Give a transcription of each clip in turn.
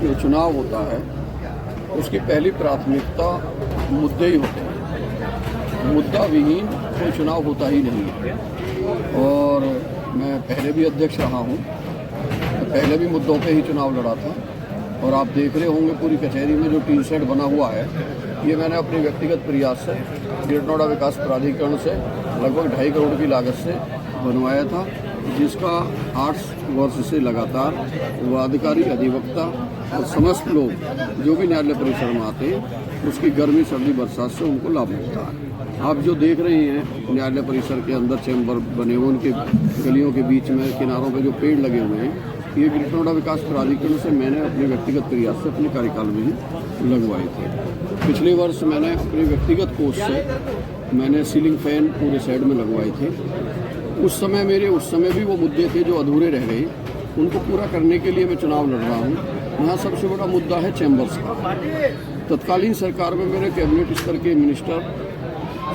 जो चुनाव होता है उसकी पहली प्राथमिकता मुद्दे ही होते हैं। मुद्दा विहीन कोई चुनाव होता ही नहीं है। और मैं पहले भी अध्यक्ष रहा हूँ, पहले भी मुद्दों पे ही चुनाव लड़ा था। और आप देख रहे होंगे पूरी कचहरी में जो टीन शेड बना हुआ है, ये मैंने अपने व्यक्तिगत प्रयास से ग्रेटर नोएडा विकास प्राधिकरण से लगभग 2.5 करोड़ की लागत से बनवाया था, जिसका 8 वर्ष से लगातार वो अधिकारी, अधिवक्ता और समस्त लोग जो भी न्यायालय परिसर में आते हैं उसकी गर्मी, सर्दी, बरसात से उनको लाभ मिलता है। आप जो देख रहे हैं न्यायालय परिसर के अंदर चैम्बर बने हुए, उनके गलियों के बीच में किनारों पे जो पेड़ लगे हुए हैं, ये ग्रेटर नोएडा विकास प्राधिकरण से मैंने अपने व्यक्तिगत प्रयास से अपने कार्यकाल में ही लगवाए थे। पिछले वर्ष मैंने अपने व्यक्तिगत कोष से मैंने सीलिंग फैन पूरे साइड में लगवाए थे। उस समय भी वो मुद्दे थे जो अधूरे रह गए, उनको पूरा करने के लिए मैं चुनाव लड़ रहा हूँ। यहाँ सबसे बड़ा मुद्दा है चैम्बर्स का। तत्कालीन सरकार में मेरे कैबिनेट स्तर के मिनिस्टर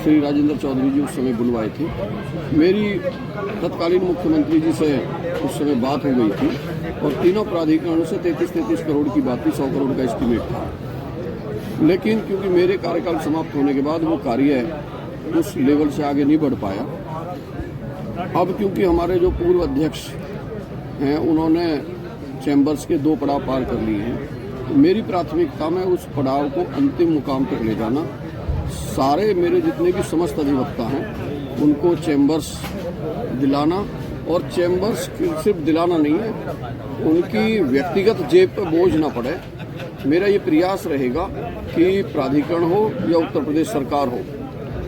श्री राजेंद्र चौधरी जी उस समय बुलवाए थे। मेरी तत्कालीन मुख्यमंत्री जी से उस समय बात हो गई थी और तीनों प्राधिकरणों से 33 करोड़ की बात थी, 100 करोड़ का एस्टीमेट था। लेकिन क्योंकि मेरे कार्यकाल समाप्त होने के बाद वो कार्य उस लेवल से आगे नहीं बढ़ पाया। अब क्योंकि हमारे जो पूर्व अध्यक्ष हैं उन्होंने चैम्बर्स के 2 पड़ाव पार कर लिए हैं, तो मेरी प्राथमिकता में उस पड़ाव को अंतिम मुकाम तक ले जाना। सारे मेरे जितने भी समस्त अधिवक्ता हैं उनको चैम्बर्स दिलाना, और चैम्बर्स सिर्फ दिलाना नहीं है, उनकी व्यक्तिगत जेब पर बोझ ना पड़े। मेरा ये प्रयास रहेगा कि प्राधिकरण हो या उत्तर प्रदेश सरकार हो,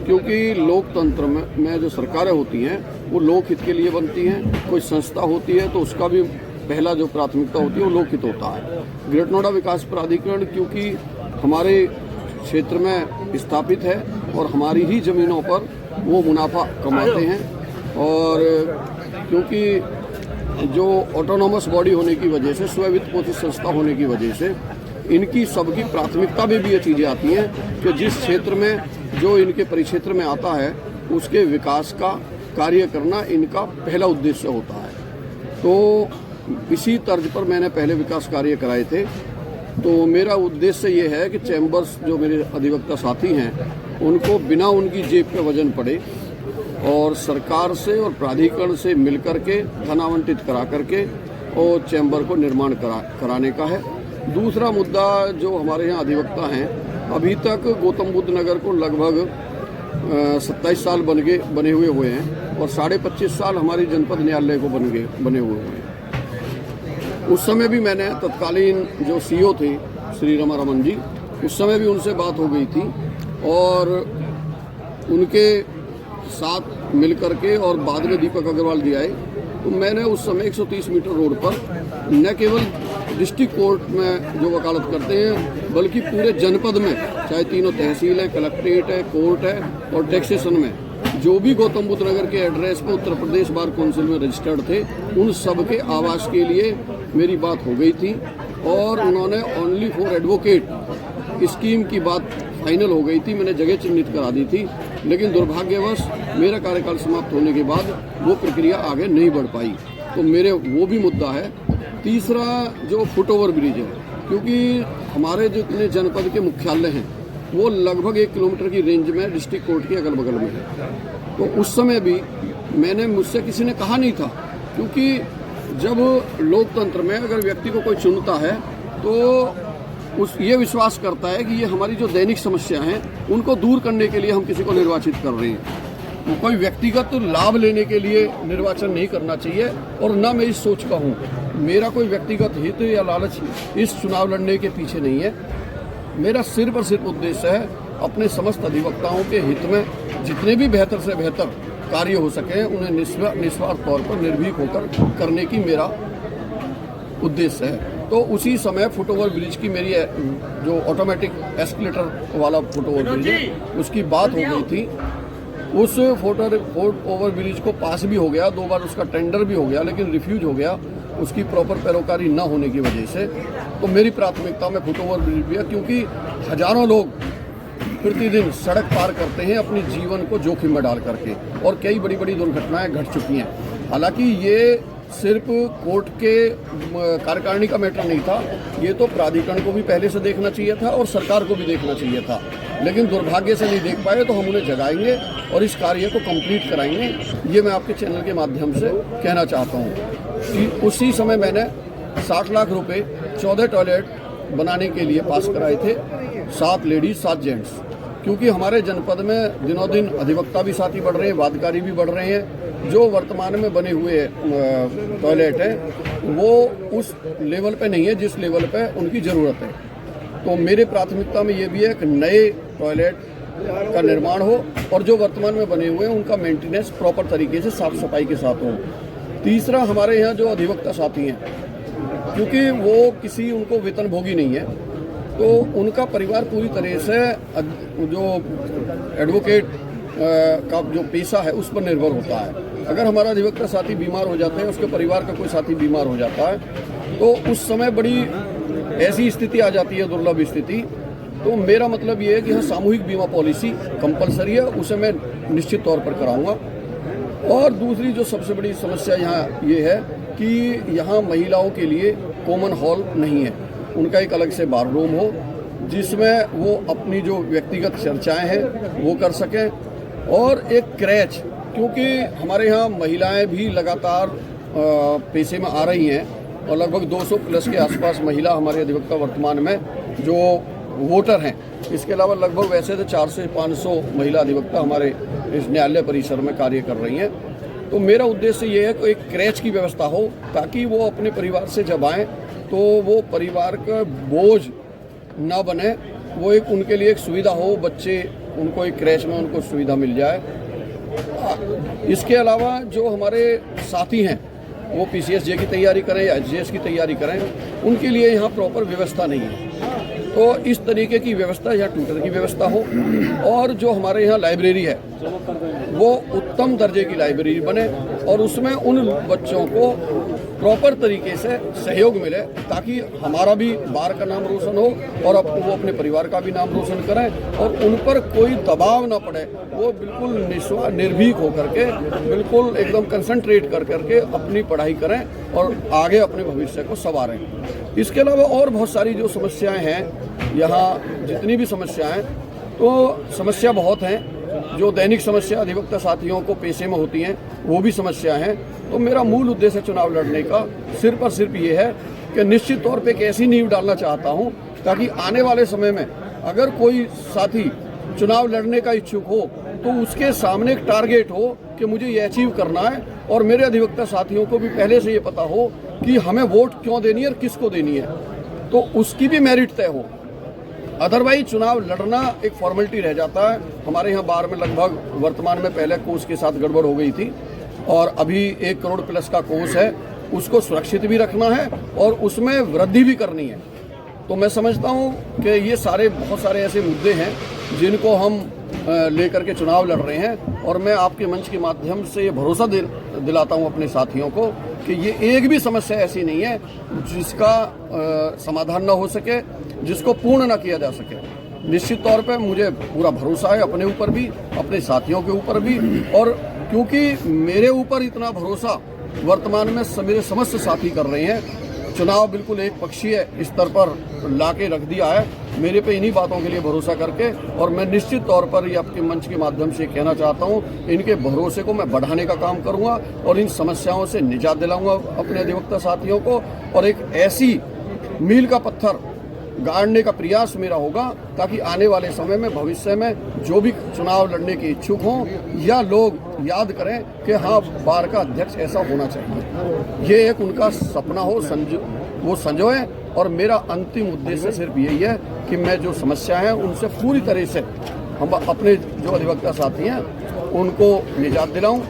क्योंकि लोकतंत्र में जो सरकारें होती हैं वो लोकहित के लिए बनती हैं। कोई संस्था होती है तो उसका भी पहला जो प्राथमिकता होती है वो लोकहित होता है। ग्रेटर नोएडा विकास प्राधिकरण क्योंकि हमारे क्षेत्र में स्थापित है और हमारी ही ज़मीनों पर वो मुनाफा कमाते हैं, और क्योंकि जो ऑटोनोमस बॉडी होने की वजह से, स्ववित्त पोषित संस्था होने की वजह से इनकी सबकी प्राथमिकता में भी ये चीज़ें आती हैं कि जिस क्षेत्र में जो इनके परिक्षेत्र में आता है उसके विकास का कार्य करना इनका पहला उद्देश्य होता है। तो इसी तर्ज पर मैंने पहले विकास कार्य कराए थे। तो मेरा उद्देश्य ये है कि चैम्बर्स जो मेरे अधिवक्ता साथी हैं उनको बिना उनकी जेब पे वजन पड़े और सरकार से और प्राधिकरण से मिलकर के धन आवंटित करा करके और चैम्बर को निर्माण कराने का है। दूसरा मुद्दा जो हमारे यहाँ अधिवक्ता हैं, अभी तक गौतम बुद्ध नगर को लगभग 27 साल बने हुए हैं और 25.5 साल हमारी जनपद न्यायालय को बने हुए हैं। उस समय भी मैंने तत्कालीन जो सीईओ थे श्री रमन जी, उस समय भी उनसे बात हो गई थी और उनके साथ मिल करके, और बाद में दीपक अग्रवाल जी आए, तो मैंने उस समय 130 मीटर रोड पर न केवल डिस्ट्रिक्ट कोर्ट में जो वकालत करते हैं बल्कि पूरे जनपद में, चाहे तीनों तहसील है, कलेक्ट्रेट है, कोर्ट है और टैक्सेशन में जो भी गौतम बुद्ध नगर के एड्रेस पे उत्तर प्रदेश बार काउंसिल में रजिस्टर्ड थे, उन सब के आवास के लिए मेरी बात हो गई थी और उन्होंने ओनली फॉर एडवोकेट स्कीम की बात फाइनल हो गई थी। मैंने जगह चिन्हित करा दी थी, लेकिन दुर्भाग्यवश मेरा कार्यकाल समाप्त होने के बाद वो प्रक्रिया आगे नहीं बढ़ पाई। तो मेरे वो भी मुद्दा है। तीसरा जो फुट ओवर ब्रिज है, क्योंकि हमारे जितने जनपद के मुख्यालय हैं वो लगभग 1 किलोमीटर की रेंज में डिस्ट्रिक्ट कोर्ट के अगल बगल में है। तो उस समय भी मुझसे किसी ने कहा नहीं था, क्योंकि जब लोकतंत्र में अगर व्यक्ति को कोई चुनता है तो ये विश्वास करता है कि ये हमारी जो दैनिक समस्या हैं उनको दूर करने के लिए हम किसी को निर्वाचित कर रहे हैं। कोई व्यक्तिगत लाभ लेने के लिए निर्वाचन नहीं करना चाहिए और न मैं इस सोच का हूँ। मेरा कोई व्यक्तिगत हित या लालच इस चुनाव लड़ने के पीछे नहीं है। मेरा सिर्फ और सिर्फ उद्देश्य है अपने समस्त अधिवक्ताओं के हित में जितने भी बेहतर से बेहतर कार्य हो सके उन्हें निस्वार्थ तौर पर निर्भीक होकर करने की मेरा उद्देश्य है। तो उसी समय फुट ओवर ब्रिज की मेरी जो ऑटोमेटिक एस्केलेटर वाला फुट ओवर ब्रिज है उसकी बात हो गई थी। उस फुट ओवर ब्रिज को पास भी हो गया, 2 बार उसका टेंडर भी हो गया, लेकिन रिफ्यूज हो गया उसकी प्रॉपर पैरोकारी न होने की वजह से। तो मेरी प्राथमिकता में फुट ओवर ब्रिज भी है, क्योंकि हजारों लोग प्रतिदिन सड़क पार करते हैं अपनी जीवन को जोखिम में डाल करके, और कई बड़ी बड़ी दुर्घटनाएं घट चुकी हैं। हालांकि ये सिर्फ कोर्ट के कार्यकारिणी का मैटर नहीं था, ये तो प्राधिकरण को भी पहले से देखना चाहिए था और सरकार को भी देखना चाहिए था, लेकिन दुर्भाग्य से नहीं देख पाए। तो हम उन्हें जगाएंगे और इस कार्य को कंप्लीट कराएंगे, ये मैं आपके चैनल के माध्यम से कहना चाहता हूँ। उसी समय मैंने 60 लाख रुपए 14 टॉयलेट बनाने के लिए पास कराए थे, 7 लेडीज 7 जेंट्स, क्योंकि हमारे जनपद में दिनों दिन अधिवक्ता भी साथी बढ़ रहे हैं, वादकारी भी बढ़ रहे हैं। जो वर्तमान में बने हुए टॉयलेट हैं वो उस लेवल पे नहीं है जिस लेवल पे उनकी ज़रूरत है। तो मेरे प्राथमिकता में ये भी है कि नए टॉयलेट का निर्माण हो और जो वर्तमान में बने हुए हैं उनका मेंटेनेंस प्रॉपर तरीके से साफ सफाई के साथ हो। तीसरा, हमारे यहाँ जो अधिवक्ता साथी हैं, क्योंकि वो किसी उनको वेतन भोगी नहीं है, तो उनका परिवार पूरी तरह से जो एडवोकेट का जो पेशा है उस पर निर्भर होता है। अगर हमारा अधिवक्ता साथी बीमार हो जाते हैं, उसके परिवार का कोई साथी बीमार हो जाता है, तो उस समय बड़ी ऐसी स्थिति आ जाती है, दुर्लभ स्थिति। तो मेरा मतलब ये है कि हाँ, सामूहिक बीमा पॉलिसी कंपलसरी है, उसे मैं निश्चित तौर पर कराऊंगा। और दूसरी जो सबसे बड़ी समस्या यहाँ ये है कि यहाँ महिलाओं के लिए कॉमन हॉल नहीं है, उनका एक अलग से बार रूम हो जिसमें वो अपनी जो व्यक्तिगत चर्चाएं हैं वो कर सकें, और एक क्रैच, क्योंकि हमारे यहाँ महिलाएं भी लगातार पेशे में आ रही हैं और लगभग 200 प्लस के आसपास महिला हमारे अधिवक्ता वर्तमान में जो वोटर हैं। इसके अलावा लगभग वैसे तो 400 से 500 महिला अधिवक्ता हमारे इस न्यायालय परिसर में कार्य कर रही हैं। तो मेरा उद्देश्य ये है कि एक क्रैच की व्यवस्था हो, ताकि वो अपने परिवार से जब आएँ तो वो परिवार का बोझ ना बने, वो एक उनके लिए एक सुविधा हो, बच्चे उनको एक क्रैच में उनको सुविधा मिल जाए। इसके अलावा जो हमारे साथी हैं वो PCSJ की तैयारी करें या HJS की तैयारी करें, उनके लिए यहाँ प्रॉपर व्यवस्था नहीं है। तो इस तरीके की व्यवस्था या ट्यूटर की व्यवस्था हो, और जो हमारे यहाँ लाइब्रेरी है वो उत्तम दर्जे की लाइब्रेरी बने और उसमें उन बच्चों को प्रॉपर तरीके से सहयोग मिले, ताकि हमारा भी बार का नाम रोशन हो और वो अपने परिवार का भी नाम रोशन करें और उन पर कोई दबाव ना पड़े। वो बिल्कुल निर्भीक होकर के, बिल्कुल एकदम कंसंट्रेट कर करके अपनी पढ़ाई करें और आगे अपने भविष्य को संवारें। इसके अलावा और बहुत सारी जो समस्याएं हैं यहाँ, जितनी भी समस्याएं, तो समस्या बहुत हैं। जो दैनिक समस्या अधिवक्ता साथियों को पेशे में होती हैं वो भी समस्या हैं। तो मेरा मूल उद्देश्य चुनाव लड़ने का सिर्फ और सिर्फ ये है कि निश्चित तौर पे एक ऐसी नींव डालना चाहता हूं ताकि आने वाले समय में अगर कोई साथी चुनाव लड़ने का इच्छुक हो तो उसके सामने एक टारगेट हो कि मुझे ये अचीव करना है, और मेरे अधिवक्ता साथियों को भी पहले से ये पता हो कि हमें वोट क्यों देनी है और किसको देनी है, तो उसकी भी मेरिट तय हो। अदरवाइज चुनाव लड़ना एक फॉर्मेलिटी रह जाता है। हमारे यहाँ बार में लगभग वर्तमान में पहले कोर्स के साथ गड़बड़ हो गई थी और अभी 1 करोड़ प्लस का कोर्स है, उसको सुरक्षित भी रखना है और उसमें वृद्धि भी करनी है। तो मैं समझता हूँ कि ये बहुत सारे ऐसे मुद्दे हैं जिनको हम लेकर के चुनाव लड़ रहे हैं, और मैं आपके मंच के माध्यम से ये भरोसा दिलाता हूँ अपने साथियों को कि ये एक भी समस्या ऐसी नहीं है जिसका समाधान ना हो सके, जिसको पूर्ण ना किया जा सके। निश्चित तौर पे मुझे पूरा भरोसा है अपने ऊपर भी, अपने साथियों के ऊपर भी, और क्योंकि मेरे ऊपर इतना भरोसा वर्तमान में मेरे समस्त साथी कर रहे हैं, चुनाव बिल्कुल एक पक्षीय स्तर पर लाके रख दिया है मेरे पे इन्हीं बातों के लिए भरोसा करके, और मैं निश्चित तौर पर ये आपके मंच के माध्यम से कहना चाहता हूँ, इनके भरोसे को मैं बढ़ाने का काम करूँगा और इन समस्याओं से निजात दिलाऊंगा अपने अधिवक्ता साथियों को, और एक ऐसी मील का पत्थर गाड़ने का प्रयास मेरा होगा ताकि आने वाले समय में, भविष्य में जो भी चुनाव लड़ने के इच्छुक हों या लोग याद करें कि हाँ, बार का अध्यक्ष ऐसा होना चाहिए। ये एक उनका सपना हो, वो संजोए। और मेरा अंतिम उद्देश्य सिर्फ यही है कि मैं जो समस्या है उनसे पूरी तरह से हम अपने जो अधिवक्ता साथी हैं उनको निजात दिलाऊं